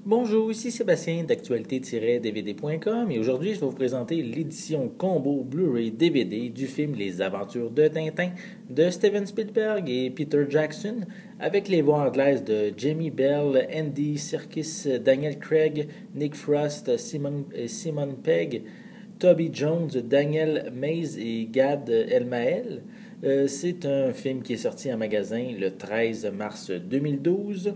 Bonjour, ici Sébastien d'actualité-dvd.com et aujourd'hui je vais vous présenter l'édition combo Blu-ray DVD du film Les Aventures de Tintin de Steven Spielberg et Peter Jackson avec les voix anglaises de Jamie Bell, Andy Serkis, Daniel Craig, Nick Frost, Simon Pegg, Toby Jones, Daniel Mays et Gad Elmaleh. C'est un film qui est sorti en magasin le 13 mars 2012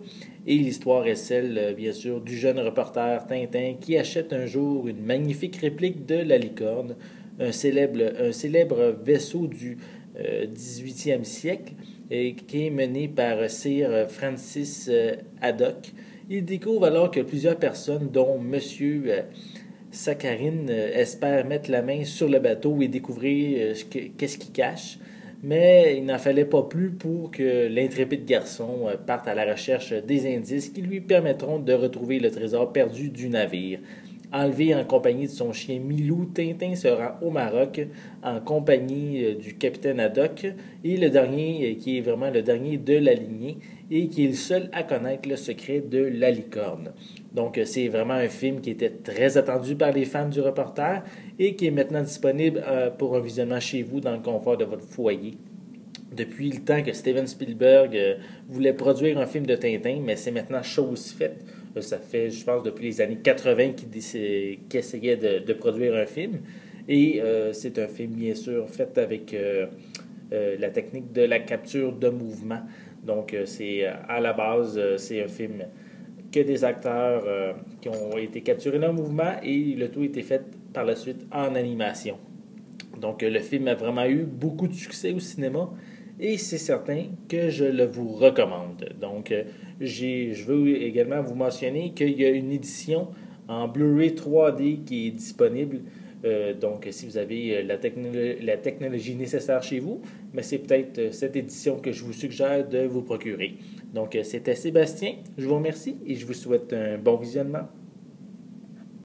et l'histoire est celle, bien sûr, du jeune reporter Tintin qui achète un jour une magnifique réplique de la licorne, un célèbre vaisseau du 18e siècle et qui est mené par Sir Francis Haddock. Il découvre alors que plusieurs personnes, dont Monsieur Sakharine, espèrent mettre la main sur le bateau et découvrir qu'est-ce qu'il cache. Mais il n'en fallait pas plus pour que l'intrépide garçon parte à la recherche des indices qui lui permettront de retrouver le trésor perdu du navire. Enlevé en compagnie de son chien Milou, Tintin se rend au Maroc en compagnie du capitaine Haddock et le dernier, qui est vraiment le dernier de la lignée et qui est le seul à connaître le secret de la licorne. Donc c'est vraiment un film qui était très attendu par les fans du reporter et qui est maintenant disponible pour un visionnement chez vous dans le confort de votre foyer. Depuis le temps que Steven Spielberg voulait produire un film de Tintin, mais c'est maintenant chose faite. Ça fait, je pense, depuis les années 80 qu'il essayait de produire un film. Et c'est un film, bien sûr, fait avec la technique de la capture de mouvement. Donc, c'est à la base, c'est un film que des acteurs qui ont été capturés dans le mouvement et le tout a été fait par la suite en animation. Donc, le film a vraiment eu beaucoup de succès au cinéma et c'est certain que je le vous recommande. Donc, je veux également vous mentionner qu'il y a une édition en Blu-ray 3D qui est disponible. Donc, si vous avez la technologie nécessaire chez vous, mais c'est peut-être cette édition que je vous suggère de vous procurer. Donc, c'était Sébastien. Je vous remercie et je vous souhaite un bon visionnement.